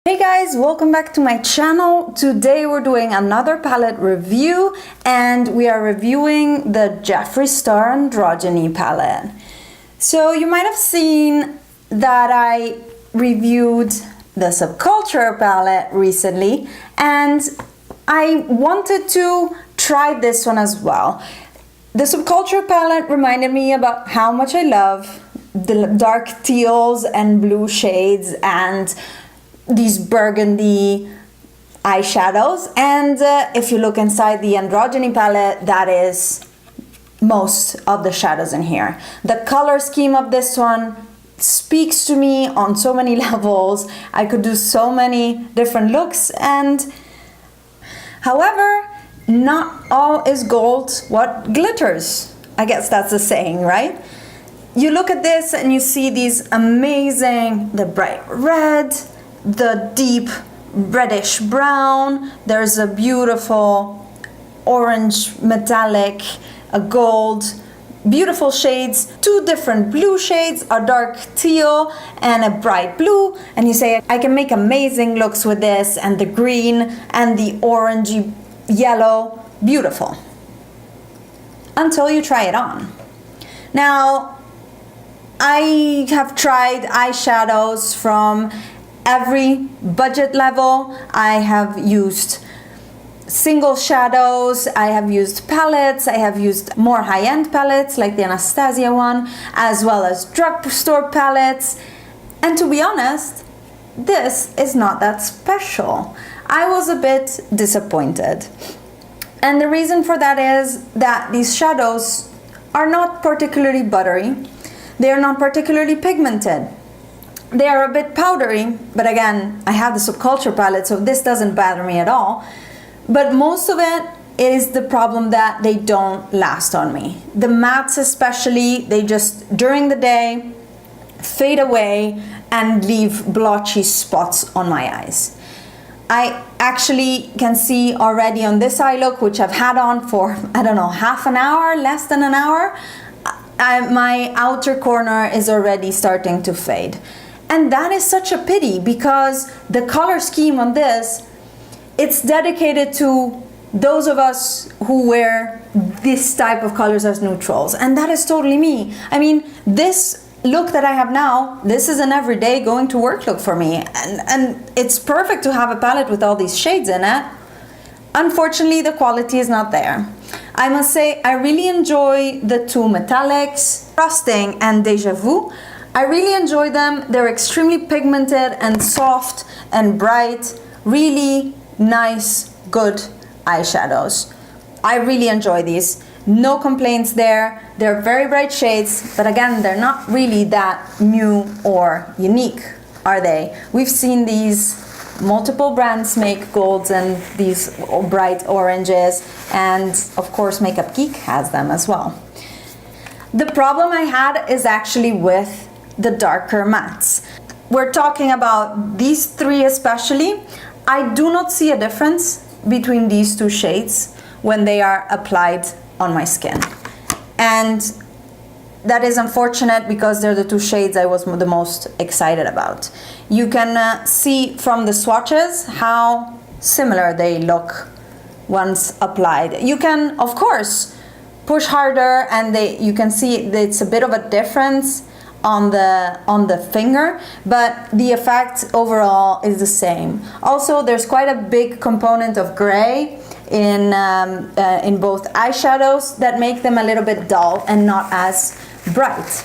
Hey guys, welcome back to my channel. Today we're doing another palette review and we are reviewing the Jeffree Star Androgyny palette. So you might have seen that I reviewed the Subculture palette recently and I wanted to try this one as well. The Subculture palette reminded me about how much I love the dark teals and blue shades and these burgundy eyeshadows, and if you look inside the Androgyny palette, that is most of the shadows in here. The color scheme of this one speaks to me on so many levels. I could do so many different looks, and however, not all is gold what glitters. I guess that's the saying, right? You look at this and you see these amazing, the bright red, the deep reddish brown, there's a beautiful orange metallic, a gold, beautiful shades, two different blue shades, a dark teal and a bright blue, and you say I can make amazing looks with this, and the green and the orangey yellow, beautiful, until you try it on. Now I have tried eyeshadows from every budget level. I have used single shadows, I have used palettes, I have used more high-end palettes like the Anastasia one, as well as drugstore palettes, and to be honest, this is not that special. I was a bit disappointed, and the reason for that is that these shadows are not particularly buttery, they are not particularly pigmented. They are a bit powdery, but again, I have the Subculture palette, so this doesn't bother me at all. But most of it is the problem that they don't last on me. The mattes especially, they just, during the day, fade away and leave blotchy spots on my eyes. I actually can see already on this eye look, which I've had on for, I don't know, half an hour, less than an hour, my outer corner is already starting to fade. And that is such a pity because the color scheme on this, it's dedicated to those of us who wear this type of colors as neutrals. And that is totally me. I mean, this look that I have now, this is an everyday going to work look for me. And it's perfect to have a palette with all these shades in it. Unfortunately, the quality is not there. I must say, I really enjoy the two metallics, Frosting and Deja Vu. I really enjoy them. They're extremely pigmented and soft and bright, really nice, good eyeshadows. I really enjoy these. No complaints there. They're very bright shades, but again, they're not really that new or unique, are they? We've seen these multiple brands make golds and these bright oranges, and of course Makeup Geek has them as well. The problem I had is actually with the darker mattes. We're talking about these three especially. I do not see a difference between these two shades when they are applied on my skin. And that is unfortunate because they're the two shades I was the most excited about. You can see from the swatches how similar they look once applied. You can, of course, push harder and you can see it's a bit of a difference on the finger, but the effect overall is the same. Also, there's quite a big component of gray in both eyeshadows that make them a little bit dull and not as bright.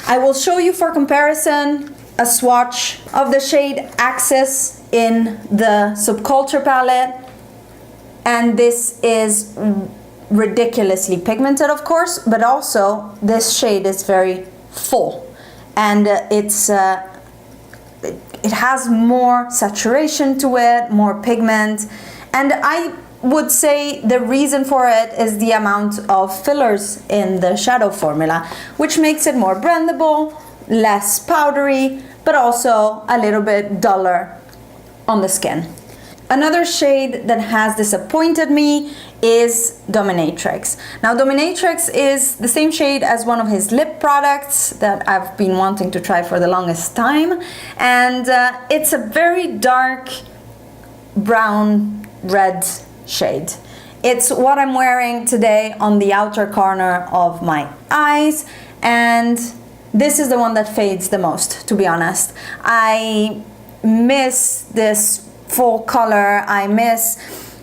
I will show you for comparison a swatch of the shade Axis in the Subculture palette, and this is ridiculously pigmented, of course, but also this shade is very full. And it has more saturation to it, more pigment, and I would say the reason for it is the amount of fillers in the shadow formula, which makes it more blendable, less powdery, but also a little bit duller on the skin. Another shade that has disappointed me is Dominatrix. Now Dominatrix is the same shade as one of his lip products that I've been wanting to try for the longest time, and it's a very dark brown red shade. It's what I'm wearing today on the outer corner of my eyes, and this is the one that fades the most, to be honest. I miss this full color. I miss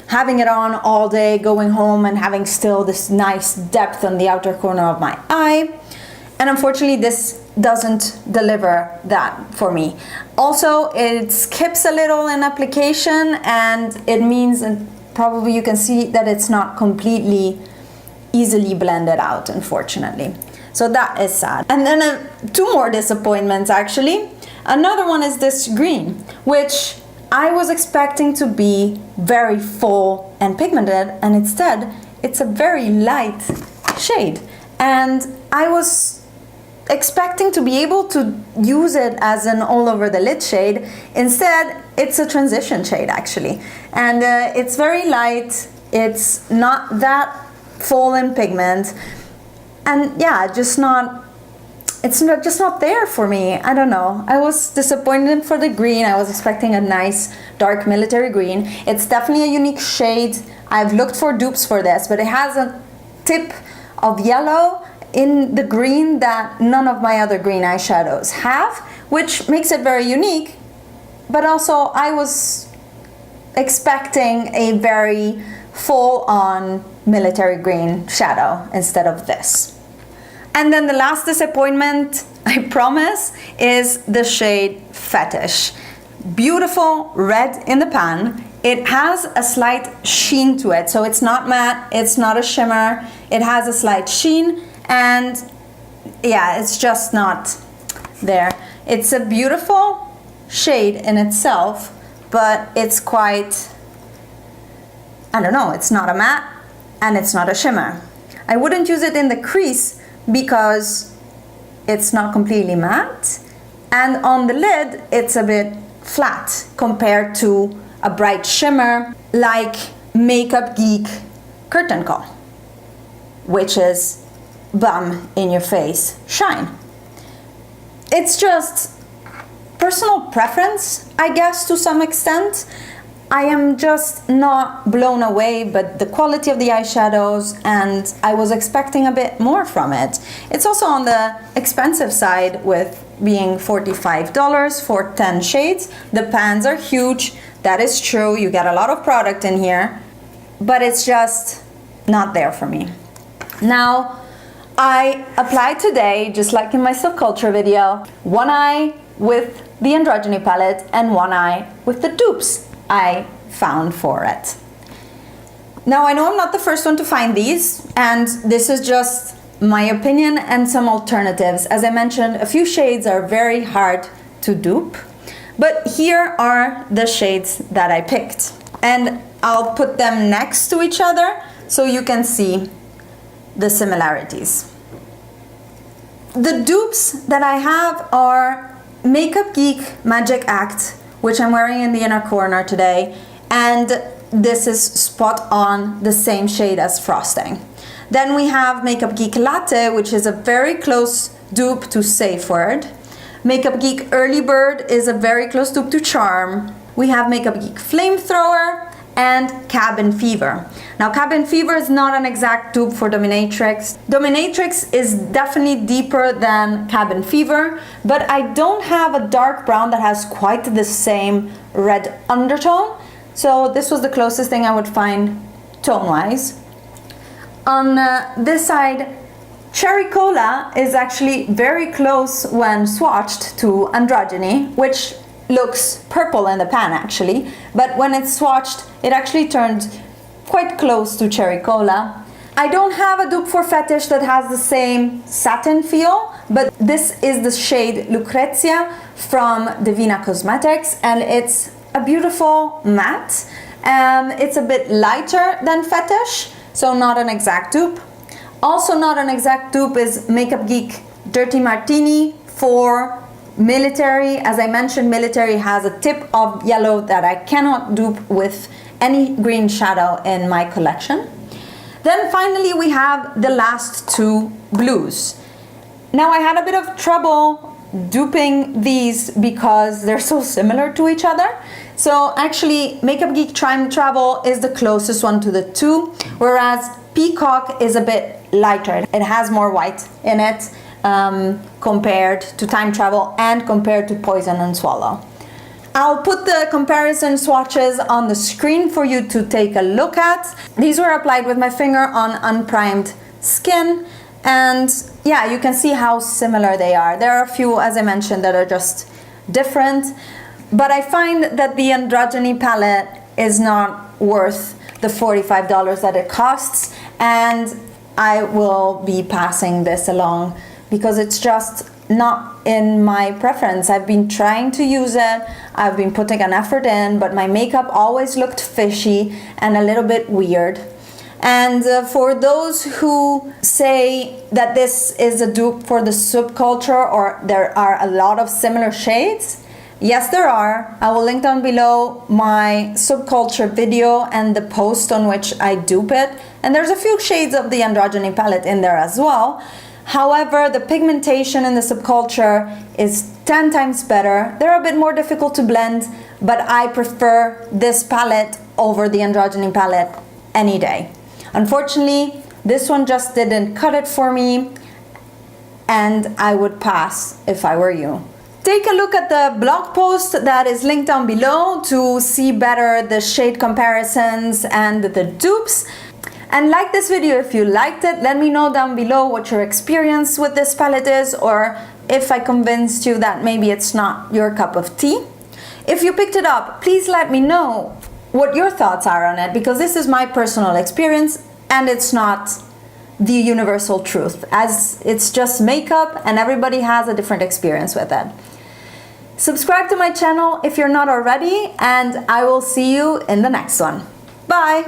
having it on all day, going home and having still this nice depth on the outer corner of my eye. And unfortunately this doesn't deliver that for me. Also, it skips a little in application, and it means, and probably you can see that it's not completely easily blended out, unfortunately. So that is sad. And then two more disappointments actually. Another one is this green, which I was expecting to be very full and pigmented, and instead it's a very light shade. And I was expecting to be able to use it as an all over the lid shade. Instead, it's a transition shade actually. And it's very light, it's not that full in pigment, and yeah, just not there for me. I don't know. I was disappointed for the green. I was expecting a nice dark military green. It's definitely a unique shade. I've looked for dupes for this, but it has a tip of yellow in the green that none of my other green eyeshadows have, which makes it very unique. But also I was expecting a very full-on military green shadow instead of this. And then the last disappointment, I promise, is the shade Fetish. Beautiful red in the pan. It has a slight sheen to it, so it's not matte, it's not a shimmer. It has a slight sheen, and yeah, it's just not there. It's a beautiful shade in itself, but it's quite, I don't know, it's not a matte and it's not a shimmer. I wouldn't use it in the crease because it's not completely matte, and on the lid it's a bit flat compared to a bright shimmer like Makeup Geek Curtain Call, which is bum in your face shine. It's just personal preference, I guess, to some extent. I am just not blown away by the quality of the eyeshadows, and I was expecting a bit more from it. It's also on the expensive side, with being $45 for 10 shades. The pans are huge, that is true, you get a lot of product in here, but it's just not there for me. Now, I applied today, just like in my subculture video, one eye with the Androgyny palette and one eye with the dupes I found for it. Now, I know I'm not the first one to find these, and this is just my opinion and some alternatives. As I mentioned, a few shades are very hard to dupe, but here are the shades that I picked, and I'll put them next to each other so you can see the similarities. The dupes that I have are Makeup Geek Magic Act, which I'm wearing in the inner corner today, and this is spot on the same shade as Frosting. Then we have Makeup Geek Latte, which is a very close dupe to Safe Word. Makeup Geek Early Bird is a very close dupe to Charm. We have Makeup Geek Flamethrower and Cabin Fever. Now, Cabin Fever is not an exact dupe for Dominatrix. Dominatrix is definitely deeper than Cabin Fever, but I don't have a dark brown that has quite the same red undertone, so this was the closest thing I would find tone-wise. On this side, Cherry Cola is actually very close when swatched to Androgyny, which looks purple in the pan actually, but when it's swatched, it actually turned quite close to Cherry Cola. I don't have a dupe for Fetish that has the same satin feel, but this is the shade Lucrezia from Divina Cosmetics, and it's a beautiful matte. It's a bit lighter than Fetish, so not an exact dupe. Also not an exact dupe is Makeup Geek Dirty Martini for Military. As I mentioned, Military has a tip of yellow that I cannot dupe with any green shadow in my collection. Then finally we have the last two blues. Now I had a bit of trouble duping these because they're so similar to each other. So actually Makeup Geek Time Travel is the closest one to the two, whereas Peacock is a bit lighter. It has more white in it compared to Time Travel and compared to Poison and Swallow. I'll put the comparison swatches on the screen for you to take a look at. These were applied with my finger on unprimed skin, and yeah, you can see how similar they are. There are a few, as I mentioned, that are just different, but I find that the Androgyny palette is not worth the $45 that it costs, and I will be passing this along because it's just not in my preference. I've been trying to use it, I've been putting an effort in, but my makeup always looked fishy and a little bit weird. And for those who say that this is a dupe for the subculture or there are a lot of similar shades, yes there are. I will link down below my subculture video and the post on which I dupe it, and there's a few shades of the Androgyny palette in there as well. However, the pigmentation in the subculture is 10 times better. They're a bit more difficult to blend, but I prefer this palette over the Androgyny palette any day. Unfortunately, this one just didn't cut it for me, and I would pass if I were you. Take a look at the blog post that is linked down below to see better the shade comparisons and the dupes. And like this video if you liked it. Let me know down below what your experience with this palette is, or if I convinced you that maybe it's not your cup of tea. If you picked it up, please let me know what your thoughts are on it, because this is my personal experience and it's not the universal truth, as it's just makeup and everybody has a different experience with it. Subscribe to my channel if you're not already, and I will see you in the next one. Bye!